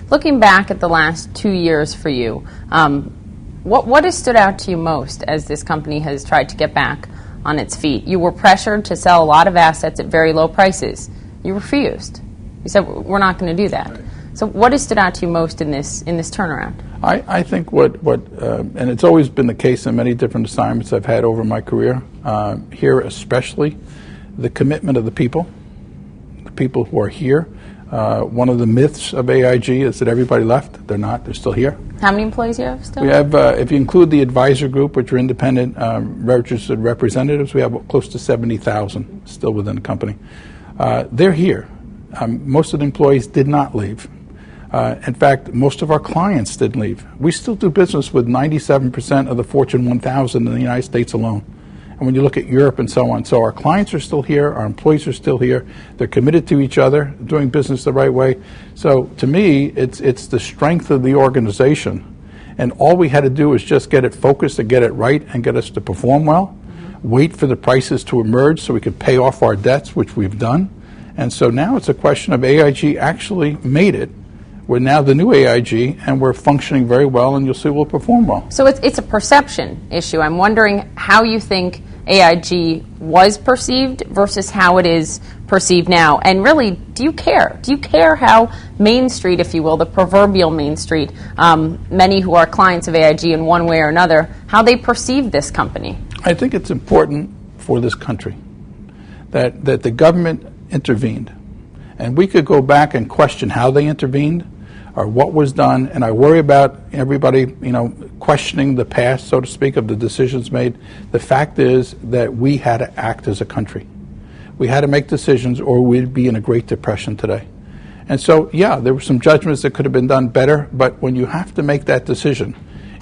Looking back at the last 2 years for you, what has stood out to you most as this company has tried to get back on its feet? You were pressured to sell a lot of assets at very low prices. You refused. You said, we're not going to do that. Right. So what has stood out to you most in this turnaround? I think and it's always been the case in many different assignments I've had over my career, here especially, the commitment of the people who are here. One of the myths of AIG is that everybody left. They're not. They're still here. How many employees do you have still? We have, if you include the advisor group, which are independent registered representatives, we have close to 70,000 still within the company. They're here. Most of the employees did not leave. In fact, most of our clients didn't leave. We still do business with 97% of the Fortune 1000 in the United States alone. And when you look at Europe and so on, so our clients are still here, our employees are still here, they're committed to each other, doing business the right way. So to me, it's the strength of the organization. And all we had to do is just get it focused and get it right and get us to perform well, wait for the prices to emerge so we could pay off our debts, which we've done. And so now it's a question of AIG actually made it. We're now the new AIG, and we're functioning very well, and you'll see we'll perform well. So it's a perception issue. I'm wondering how you think AIG was perceived versus how it is perceived now. And really, do you care? Do you care how Main Street, if you will, the proverbial Main Street, many who are clients of AIG in one way or another, how they perceive this company? I think it's important for this country that the government intervened. And we could go back and question how they intervened or what was done, and I worry about everybody, questioning the past, so to speak, of the decisions made. The fact is that we had to act as a country. We had to make decisions or we'd be in a Great Depression today. And so, yeah, there were some judgments that could have been done better, but when you have to make that decision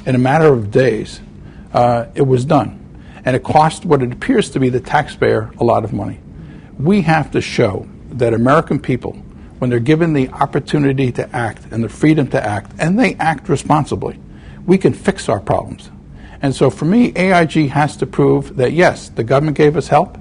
in a matter of days, it was done. And it cost what it appears to be the taxpayer a lot of money. We have to show that American people, when they're given the opportunity to act and the freedom to act, and they act responsibly, we can fix our problems. And so for me, AIG has to prove that, yes, the government gave us help.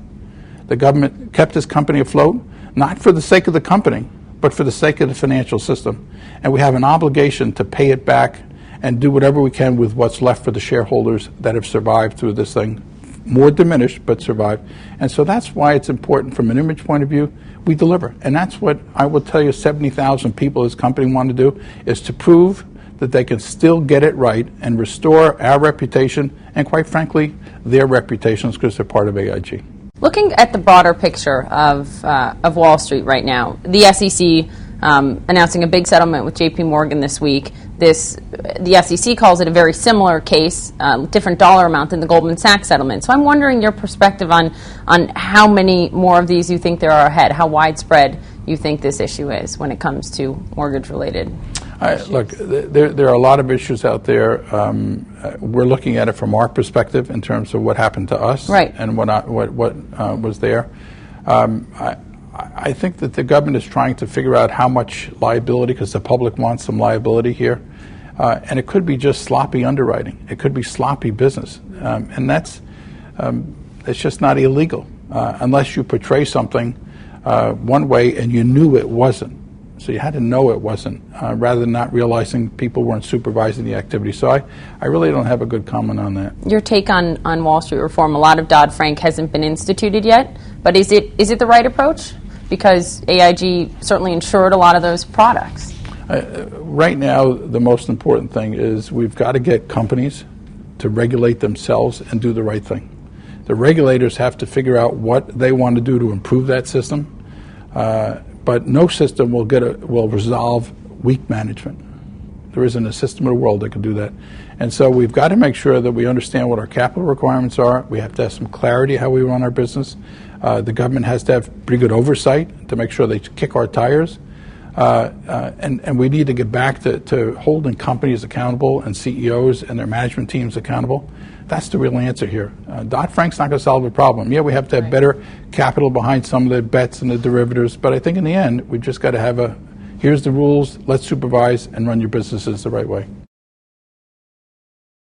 The government kept this company afloat, not for the sake of the company, but for the sake of the financial system. And we have an obligation to pay it back and do whatever we can with what's left for the shareholders that have survived through this thing. More diminished, but survived. And so that's why it's important from an image point of view. We deliver. And that's what I will tell you 70,000 people this company want to do, is to prove that they can still get it right and restore our reputation and, quite frankly, their reputations, because they're part of AIG. Looking at the broader picture of Wall Street right now, the SEC announcing a big settlement with JP Morgan this week. The SEC calls it a very similar case, different dollar amount than the Goldman Sachs settlement. So I'm wondering your perspective on how many more of these you think there are ahead, how widespread you think this issue is when it comes to mortgage-related issues. Look, there are a lot of issues out there. We're looking at it from our perspective in terms of what happened to us, right, and what was there. I think that the government is trying to figure out how much liability, because the public wants some liability here. And it could be just sloppy underwriting. It could be sloppy business. And that's just not illegal unless you portray something one way and you knew it wasn't. So you had to know it wasn't, rather than not realizing people weren't supervising the activity. So I really don't have a good comment on that. Your take on Wall Street reform, a lot of Dodd-Frank hasn't been instituted yet, but is it the right approach? Because AIG certainly insured a lot of those products. Right now, the most important thing is we've got to get companies to regulate themselves and do the right thing. The regulators have to figure out what they want to do to improve that system, but no system will resolve weak management. There isn't a system in the world that can do that. And so we've got to make sure that we understand what our capital requirements are. We have to have some clarity how we run our business. The government has to have pretty good oversight to make sure they kick our tires. And we need to get back to holding companies accountable and CEOs and their management teams accountable. That's the real answer here. Dodd-Frank's not going to solve the problem. Yeah, we have to have better capital behind some of the bets and the derivatives, but I think in the end, we've just got to have here's the rules, let's supervise and run your businesses the right way.